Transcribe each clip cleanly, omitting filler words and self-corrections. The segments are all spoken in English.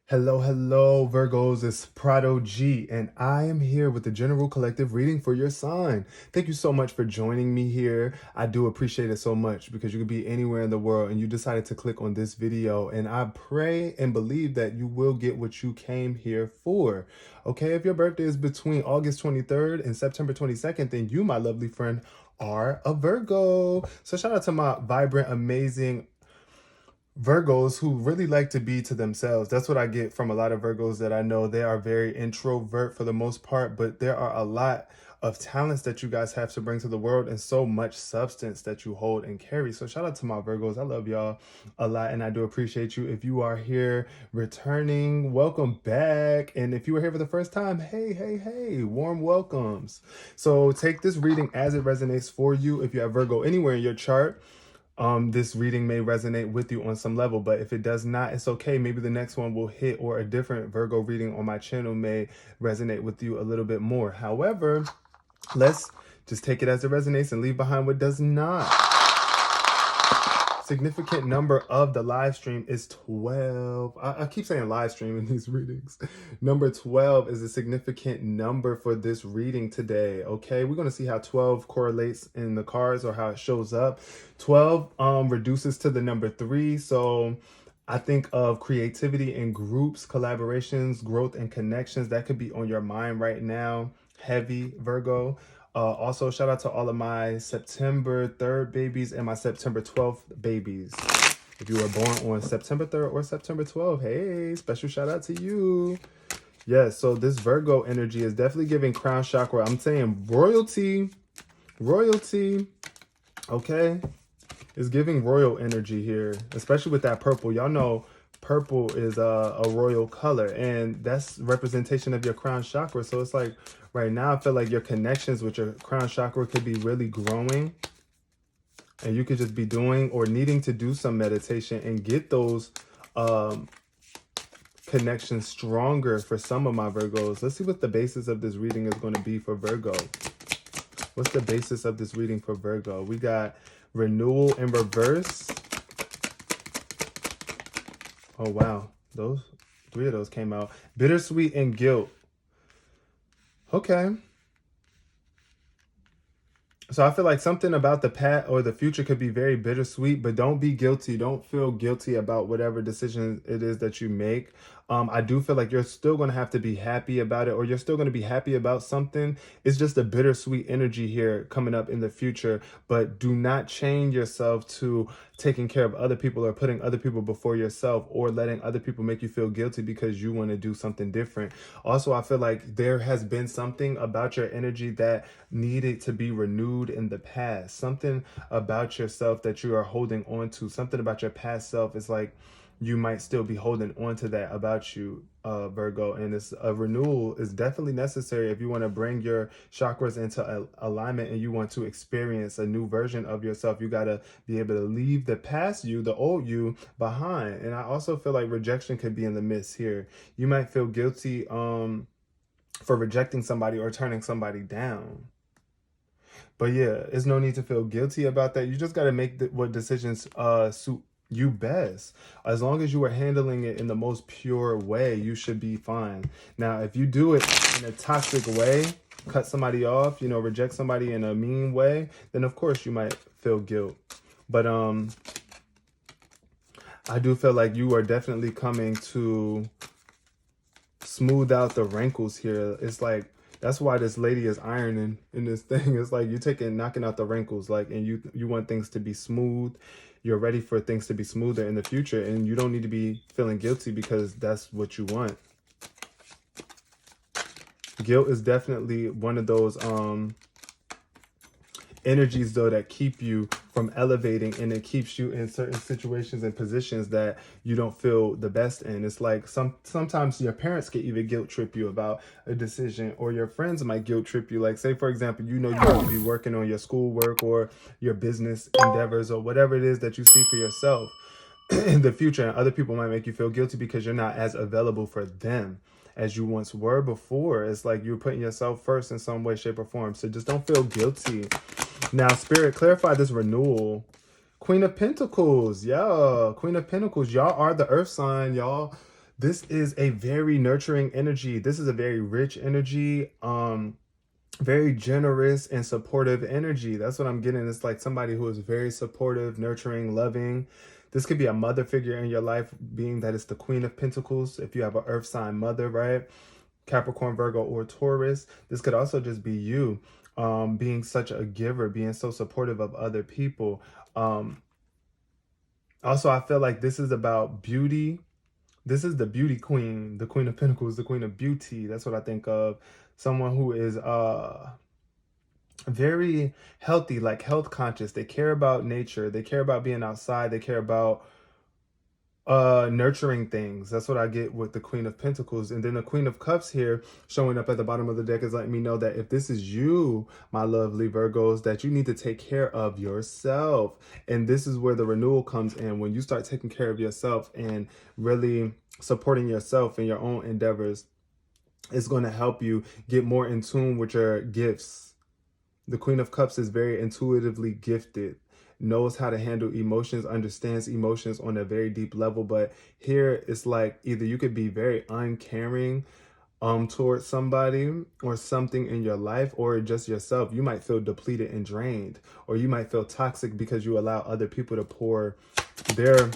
Hello, hello, Virgos. It's Prado G, and I am here with the General Collective reading for your sign. Thank you so much for joining me here. I do appreciate it so much because you could be anywhere in the world and you decided to click on this video. And I pray and believe that you will get what you came here for. Okay, if your birthday is between August 23rd and September 22nd, then you, my lovely friend, are a Virgo. So shout out to my vibrant, amazing Virgos who really like to be to themselves. That's what I get from a lot of Virgos that I know. They are very introvert for the most part, but there are a lot of talents that you guys have to bring to the world and so much substance that you hold and carry. So shout out to my Virgos. I love y'all a lot and I do appreciate you. If you are here returning, welcome back. And if you were here for the first time, hey, warm welcomes. So take this reading as it resonates for you. If you have Virgo anywhere in your chart, this reading may resonate with you on some level, but if it does not, it's okay. Maybe the next one will hit, or a different Virgo reading on my channel may resonate with you a little bit more. However, let's just take it as it resonates and leave behind what does not. Significant number of the live stream is 12. I keep saying live stream in these readings. Number 12 is a significant number for this reading today. Okay, we're going to see how 12 correlates in the cards or how it shows up. 12 reduces to the number 3. So I think of creativity in groups, collaborations, growth, and connections. That could be on your mind right now. Heavy, Virgo. Also, shout out to all of my September 3rd babies and my September 12th babies. If you were born on September 3rd or September 12th, hey, special shout out to you. Yes, so this Virgo energy is definitely giving crown chakra. I'm saying royalty, okay? It's giving royal energy here, especially with that purple. Y'all know purple is a royal color, and that's representation of your crown chakra. So it's like right now I feel like your connections with your crown chakra could be really growing, and you could just be doing or needing to do some meditation and get those connections stronger for some of my Virgos. Let's see what the basis of this reading is going to be for Virgo. What's the basis of this reading for Virgo? We got renewal in reverse. Oh, wow. Those 3 of those came out. Bittersweet and guilt. Okay. So I feel like something about the past or the future could be very bittersweet, but don't be guilty. Don't feel guilty about whatever decision it is that you make. I do feel like you're still going to have to be happy about it, or you're still going to be happy about something. It's just a bittersweet energy here coming up in the future, but do not chain yourself to taking care of other people or putting other people before yourself or letting other people make you feel guilty because you want to do something different. Also, I feel like there has been something about your energy that needed to be renewed in the past. Something about yourself that you are holding on to. Something about your past self is like you might still be holding on to that about you, Virgo. And it's a renewal is definitely necessary if you want to bring your chakras into alignment and you want to experience a new version of yourself. You got to be able to leave the past you, the old you, behind. And I also feel like rejection could be in the midst here. You might feel guilty for rejecting somebody or turning somebody down. But yeah, there's no need to feel guilty about that. You just got to make what decisions suit you best. As long as you are handling it in the most pure way, you should be fine. Now, if you do it in a toxic way, cut somebody off, you know, reject somebody in a mean way, then of course you might feel guilt. But I do feel like you are definitely coming to smooth out the wrinkles here. It's like that's why this lady is ironing in this thing. It's like you're knocking out the wrinkles, like, and you want things to be smooth. You're ready for things to be smoother in the future, and you don't need to be feeling guilty because that's what you want. Guilt is definitely one of those energies though that keep you from elevating, and it keeps you in certain situations and positions that you don't feel the best in. It's like sometimes your parents can even guilt trip you about a decision, or your friends might guilt trip you. Like say for example, you know you have to be working on your schoolwork or your business endeavors or whatever it is that you see for yourself in the future, and other people might make you feel guilty because you're not as available for them as you once were before. It's like you're putting yourself first in some way, shape, or form. So just don't feel guilty. Now, Spirit, clarify this renewal. Queen of Pentacles. Yeah, Queen of Pentacles. Y'all are the earth sign. Y'all This is a very nurturing energy. This is a very rich energy. Very generous and supportive energy. That's what I'm getting. It's like somebody who is very supportive, nurturing, loving. This could be a mother figure in your life, being that it's the Queen of Pentacles. If you have an earth sign mother, right? Capricorn, Virgo, or Taurus. This could also just be you, being such a giver, being so supportive of other people. Also, I feel like this is about beauty. This is the beauty queen, the Queen of Pentacles, the Queen of Beauty. That's what I think of. Someone who is very healthy, like health conscious. They care about nature. They care about being outside. They care about nurturing things. That's what I get with the Queen of Pentacles. And then the Queen of Cups here showing up at the bottom of the deck is letting me know that if this is you, my lovely Virgos, that you need to take care of yourself. And this is where the renewal comes in. When you start taking care of yourself and really supporting yourself in your own endeavors, it's going to help you get more in tune with your gifts. The Queen of Cups is very intuitively gifted, knows how to handle emotions, understands emotions on a very deep level. But here it's like either you could be very uncaring towards somebody or something in your life, or just yourself. You might feel depleted and drained, or you might feel toxic because you allow other people to pour their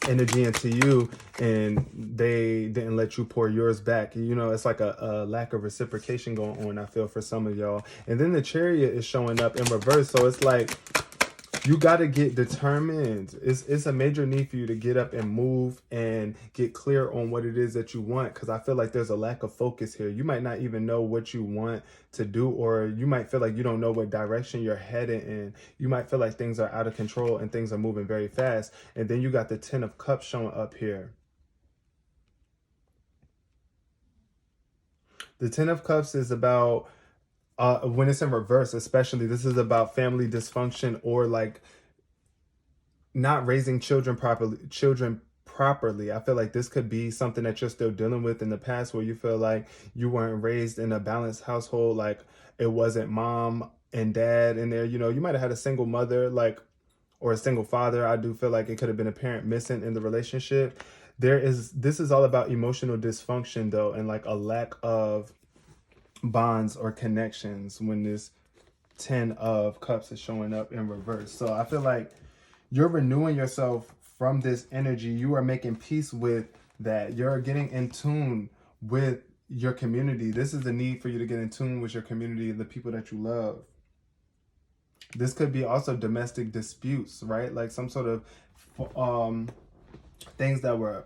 energy into you and they didn't let you pour yours back. You know, it's like a lack of reciprocation going on, I feel, for some of y'all. And then the Chariot is showing up in reverse. So it's like you got to get determined. It's a major need for you to get up and move and get clear on what it is that you want, because I feel like there's a lack of focus here. You might not even know what you want to do, or you might feel like you don't know what direction you're heading in. You might feel like things are out of control and things are moving very fast. And then you got the Ten of Cups showing up here. The Ten of Cups is about when it's in reverse, especially, this is about family dysfunction, or like not raising children properly. I feel like this could be something that you're still dealing with in the past, where you feel like you weren't raised in a balanced household, like it wasn't mom and dad in there. You know, you might have had a single mother, like, or a single father. I do feel like it could have been a parent missing in the relationship. This is all about emotional dysfunction though, and like a lack of bonds or connections when this Ten of Cups is showing up in reverse. So I feel like you're renewing yourself from this energy. You are making peace with that. You're getting in tune with your community. This is the need for you to get in tune with your community and the people that you love. This could be also domestic disputes, right? Like some sort of things that were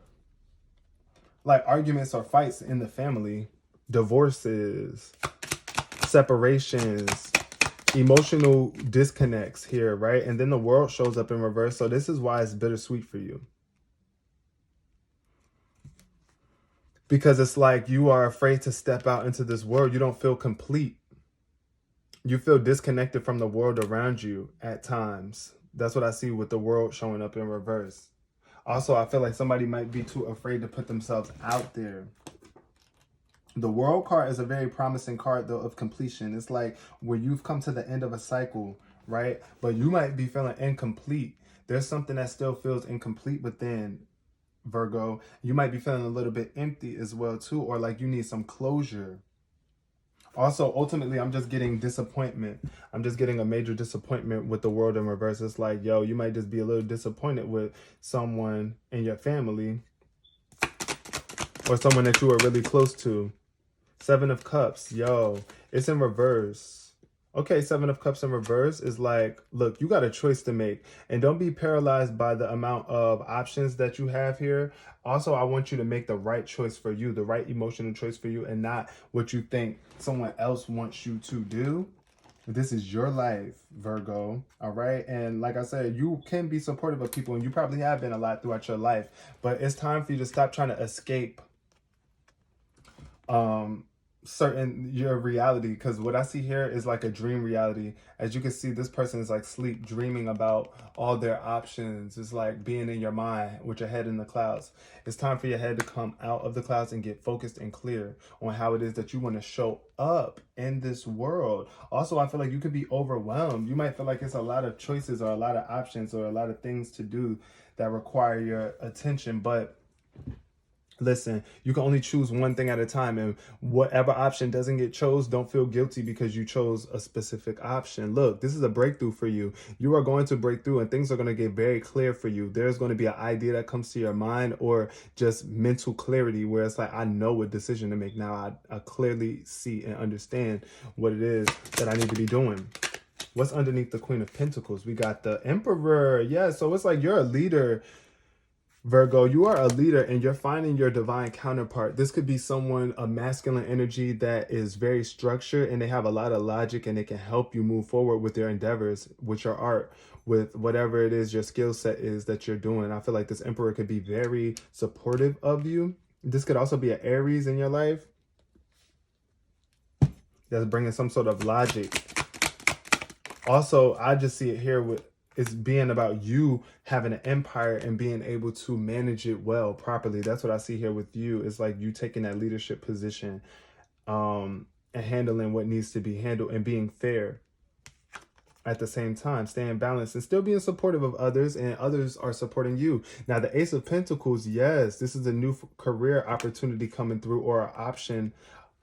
like arguments or fights in the family, divorces, separations, emotional disconnects here, right? And then the World shows up in reverse. So this is why it's bittersweet for you. Because it's like you are afraid to step out into this world. You don't feel complete. You feel disconnected from the world around you at times. That's what I see with the World showing up in reverse. Also, I feel like somebody might be too afraid to put themselves out there. The World card is a very promising card, though, of completion. It's like where you've come to the end of a cycle, right? But you might be feeling incomplete. There's something that still feels incomplete within, Virgo. You might be feeling a little bit empty as well, too, or like you need some closure. Also, ultimately, I'm just getting disappointment. I'm just getting a major disappointment with the World in reverse. It's like, yo, you might just be a little disappointed with someone in your family or someone that you are really close to. Seven of Cups, yo, it's in reverse. Okay, Seven of Cups in reverse is like, look, you got a choice to make. And don't be paralyzed by the amount of options that you have here. Also, I want you to make the right choice for you, the right emotional choice for you, and not what you think someone else wants you to do. This is your life, Virgo, all right? And like I said, you can be supportive of people, and you probably have been a lot throughout your life. But it's time for you to stop trying to escape your reality, because what I see here is like a dream reality. As you can see, this person is like sleep dreaming about all their options. It's like being in your mind with your head in the clouds. It's time for your head to come out of the clouds and get focused and clear on how it is that you want to show up in this world. Also, I feel like you could be overwhelmed. You might feel like it's a lot of choices or a lot of options or a lot of things to do that require your attention, but Listen, you can only choose one thing at a time, and whatever option doesn't get chose, don't feel guilty because you chose a specific option. Look, this is a breakthrough for you. You are going to break through, and things are going to get very clear for you. There's going to be an idea that comes to your mind, or just mental clarity where it's like, I know what decision to make now. I clearly see and understand what it is that I need to be doing. What's underneath the Queen of Pentacles? We got the Emperor. Yeah, so it's like you're a leader, Virgo. You are a leader and you're finding your divine counterpart. This could be someone, a masculine energy that is very structured and they have a lot of logic and they can help you move forward with your endeavors, with your art, with whatever it is your skill set is that you're doing. I feel like this Emperor could be very supportive of you. This could also be an Aries in your life that's bringing some sort of logic. Also, I just see it here with it's being about you having an empire and being able to manage it well, properly. That's what I see here with you. It's like you taking that leadership position, and handling what needs to be handled and being fair at the same time, staying balanced and still being supportive of others, and others are supporting you. Now, the Ace of Pentacles, yes, this is a new career opportunity coming through, or an option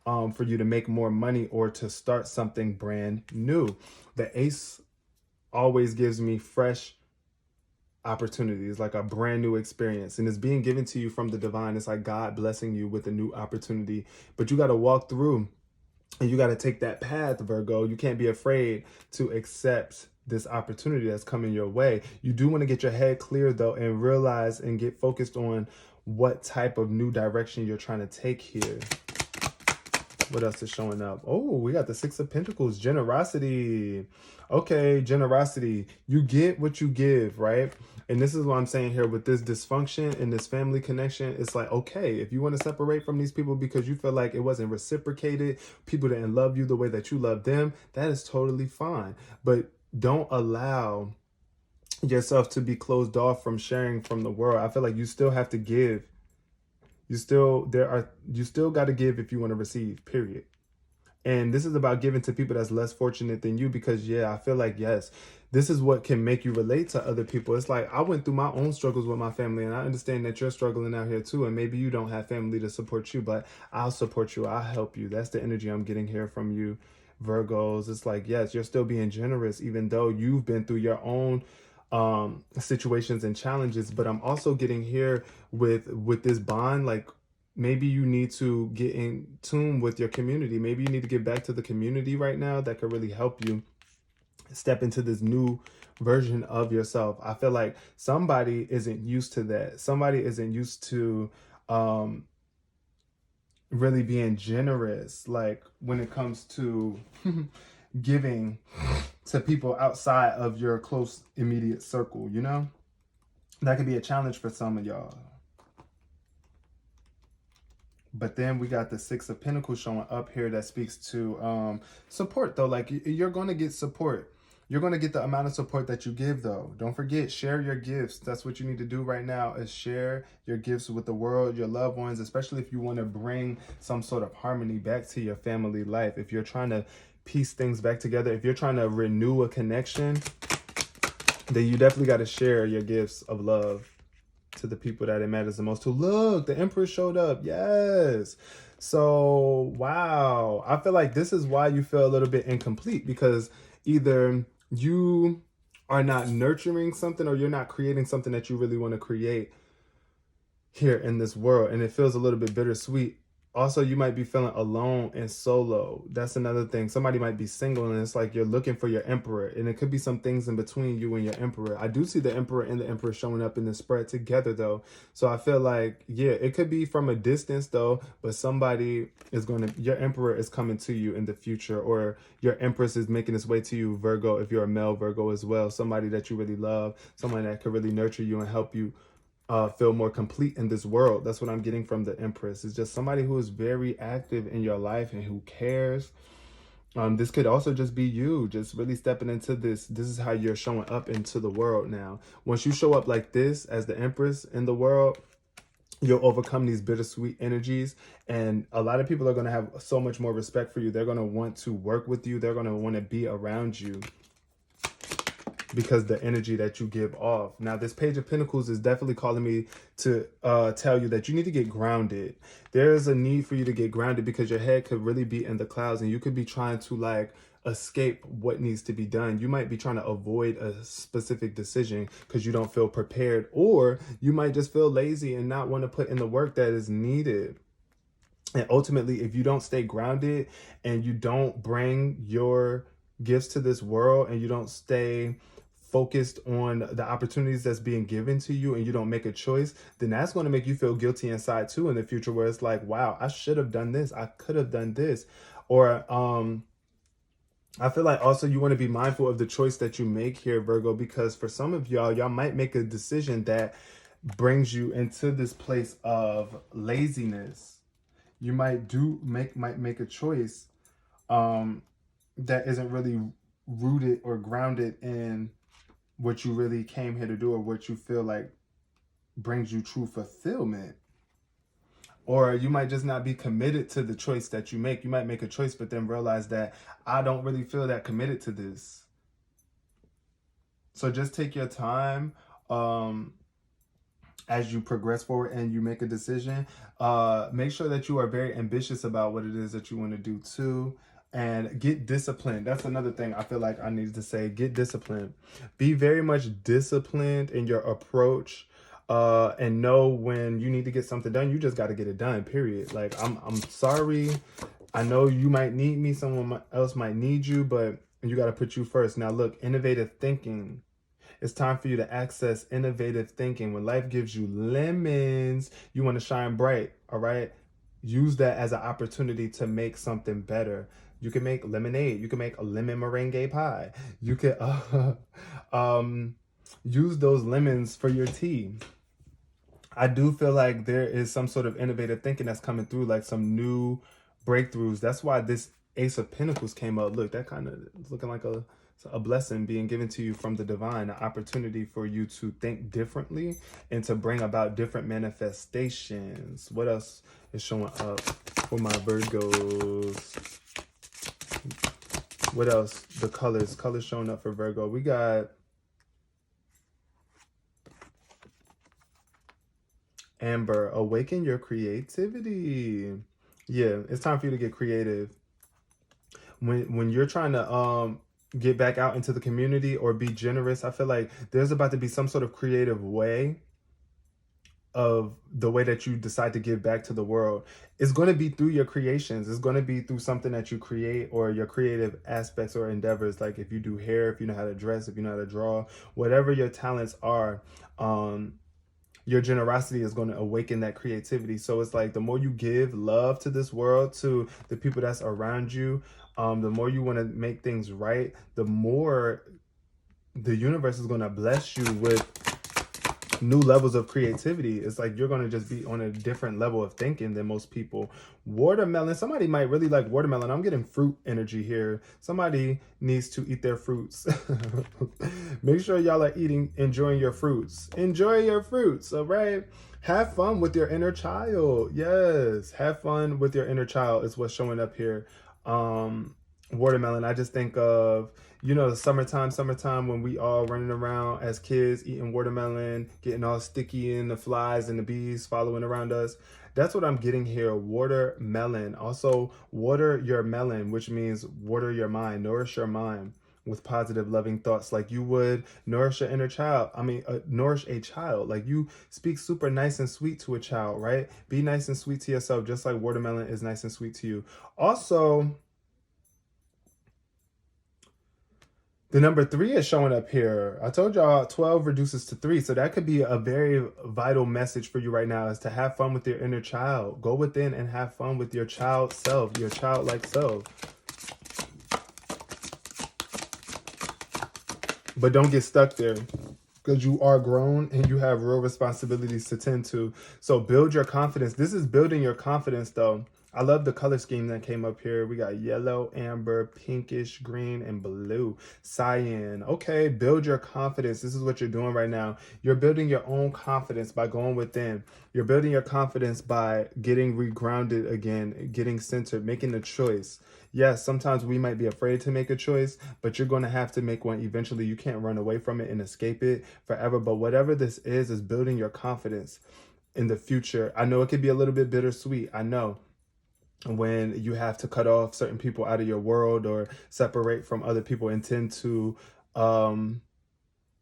for you to make more money or to start something brand new. The Ace always gives me fresh opportunities, like a brand new experience, and it's being given to you from the divine. It's like God blessing you with a new opportunity, but you got to walk through and you got to take that path, Virgo. You can't be afraid to accept this opportunity that's coming your way. You do want to get your head clear though, and realize and get focused on what type of new direction you're trying to take here. What else is showing up? Oh, we got the Six of Pentacles, generosity. Okay, generosity. You get what you give, right? And this is what I'm saying here with this dysfunction and this family connection. It's like, okay, if you want to separate from these people because you feel like it wasn't reciprocated, people didn't love you the way that you love them, that is totally fine. But don't allow yourself to be closed off from sharing from the world. I feel like you still have to give. You still got to give if you want to receive, period. And this is about giving to people that's less fortunate than you, because yeah, I feel like, yes, this is what can make you relate to other people. It's like, I went through my own struggles with my family, and I understand that you're struggling out here too, and maybe you don't have family to support you, but I'll support you. I'll help you. That's the energy I'm getting here from you, Virgos. It's like, yes, you're still being generous even though you've been through your own situations and challenges. But I'm also getting here with this bond, like maybe you need to get in tune with your community. Maybe you need to get back to the community right now that could really help you step into this new version of yourself. I feel like somebody isn't used to that. Somebody isn't used to really being generous, like when it comes to giving to people outside of your close immediate circle, you know? That could be a challenge for some of y'all. But then we got the Six of Pentacles showing up here that speaks to support though. Like you're going to get support. You're going to get the amount of support that you give though. Don't forget, share your gifts. That's what you need to do right now, is share your gifts with the world, your loved ones, especially if you want to bring some sort of harmony back to your family life. If you're trying to piece things back together, if you're trying to renew a connection, then you definitely got to share your gifts of love to the people that it matters the most to. Look, the Emperor showed up. Yes. So, wow. I feel like this is why you feel a little bit incomplete, because either you are not nurturing something or you're not creating something that you really want to create here in this world. And it feels a little bit bittersweet. Also, you might be feeling alone and solo. That's another thing. Somebody might be single and it's like you're looking for your Emperor. And it could be some things in between you and your Emperor. I do see the Emperor and the Emperor showing up in the spread together though. So I feel like, yeah, it could be from a distance though, but somebody is your Emperor is coming to you in the future, or your Empress is making its way to you, Virgo, if you're a male Virgo as well. Somebody that you really love, somebody that could really nurture you and help you feel more complete in this world. That's what I'm getting from the Empress. It's just somebody who is very active in your life and who cares. This could also just be you just really stepping into this. This is how you're showing up into the world now. Once you show up like this as the Empress in the world, you'll overcome these bittersweet energies, and a lot of people are going to have so much more respect for you. They're going to want to work with you. They're going to want to be around you. because the energy that you give off. Now, this Page of Pentacles is definitely calling me to tell you that you need to get grounded. There is a need for you to get grounded because your head could really be in the clouds and you could be trying to like escape what needs to be done. You might be trying to avoid a specific decision because you don't feel prepared, or you might just feel lazy and not want to put in the work that is needed. And ultimately, if you don't stay grounded and you don't bring your gifts to this world and you don't stay focused on the opportunities that's being given to you and you don't make a choice, then that's going to make you feel guilty inside too in the future, where it's like, wow, I should have done this. I could have done this. Or I feel like also you want to be mindful of the choice that you make here, Virgo, because for some of y'all might make a decision that brings you into this place of laziness. You might make a choice that isn't really rooted or grounded in what you really came here to do or what you feel like brings you true fulfillment. Or you might just not be committed to the choice that you make. You might make a choice but then realize that I don't really feel that committed to this. So just take your time as you progress forward and you make a decision. Make sure that you are very ambitious about what it is that you want to do too. And get disciplined. That's another thing I feel like I need to say. Get disciplined. Be very much disciplined in your approach. And know when you need to get something done, you just got to get it done, period. Like, I'm sorry. I know you might need me. Someone else might need you, but you got to put you first. Now, look, innovative thinking. It's time for you to access innovative thinking. When life gives you lemons, you want to shine bright, all right? Use that as an opportunity to make something better. You can make lemonade. You can make a lemon meringue pie. You can use those lemons for your tea. I do feel like there is some sort of innovative thinking that's coming through, like some new breakthroughs. That's why this Ace of Pentacles came up. Look, that kind of is looking like a blessing being given to you from the divine, an opportunity for you to think differently and to bring about different manifestations. What else is showing up for my Virgos? What else? The colors showing up for Virgo. We got Amber, awaken your creativity. Yeah, it's time for you to get creative. When you're trying to get back out into the community or be generous, I feel like there's about to be some sort of creative way of the way that you decide to give back to the world. It's going to be through your creations. It's going to be through something that you create or your creative aspects or endeavors. Like if you do hair, if you know how to dress, if you know how to draw, whatever your talents are, your generosity is going to awaken that creativity. So it's like the more you give love to this world, to the people that's around you, the more you want to make things right, the more the universe is going to bless you with new levels of creativity. It's like you're going to just be on a different level of thinking than most people. Watermelon, somebody might really like watermelon. I'm getting fruit energy here. Somebody needs to eat their fruits. Make sure y'all are enjoying your fruits. Enjoy your fruits, all right? Have fun with your inner child. Yes, have fun with your inner child is what's showing up here. Watermelon, I just think of, you know, the summertime when we all running around as kids eating watermelon, getting all sticky and the flies and the bees following around us. That's what I'm getting here. Watermelon. Also, water your melon, which means water your mind, nourish your mind with positive, loving thoughts, like you would nourish your inner child. Nourish a child. Like you speak super nice and sweet to a child, right? Be nice and sweet to yourself, just like watermelon is nice and sweet to you. Also, the number 3 is showing up here. I told y'all 12 reduces to 3. So that could be a very vital message for you right now, is to have fun with your inner child. Go within and have fun with your child self, your childlike self. But don't get stuck there, because you are grown and you have real responsibilities to tend to. So build your confidence. This is building your confidence though. I love the color scheme that came up here. We got yellow, amber, pinkish, green, and blue. Cyan. Okay, build your confidence. This is what you're doing right now. You're building your own confidence by going within. You're building your confidence by getting regrounded again, getting centered, making a choice. Yes, sometimes we might be afraid to make a choice, but you're going to have to make one eventually. You can't run away from it and escape it forever. But whatever this is building your confidence in the future. I know it could be a little bit bittersweet. I know when you have to cut off certain people out of your world or separate from other people and tend to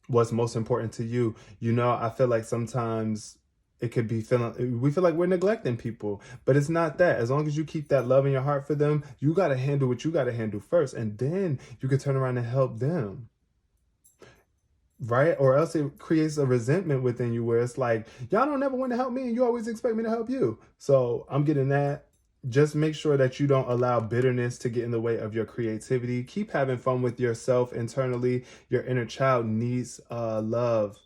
what's most important to you. You know, I feel like sometimes it could be feeling we feel like we're neglecting people, but it's not that. As long as you keep that love in your heart for them, you got to handle what you got to handle first, and then you can turn around and help them, right? Or else it creates a resentment within you where it's like, y'all don't ever want to help me and you always expect me to help you. So I'm getting that. Just make sure that you don't allow bitterness to get in the way of your creativity. Keep having fun with yourself internally. Your inner child needs love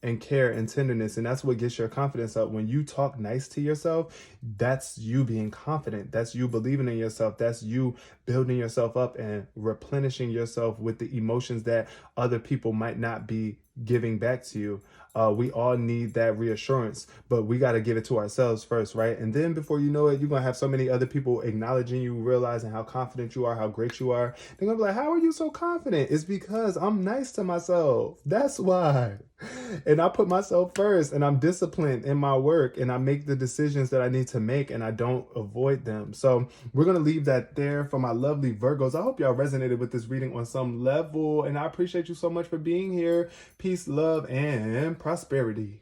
and care and tenderness, and that's what gets your confidence up. When you talk nice to yourself, that's you being confident, that's you believing in yourself, that's you building yourself up and replenishing yourself with the emotions that other people might not be giving back to you. We all need that reassurance, but we got to give it to ourselves first, right? And then before you know it, you're going to have so many other people acknowledging you, realizing how confident you are, how great you are. They're going to be like, how are you so confident? It's because I'm nice to myself. That's why. And I put myself first, and I'm disciplined in my work, and I make the decisions that I need to make, and I don't avoid them. So we're going to leave that there for my lovely Virgos. I hope y'all resonated with this reading on some level, and I appreciate you so much for being here. Peace, love, and prosperity.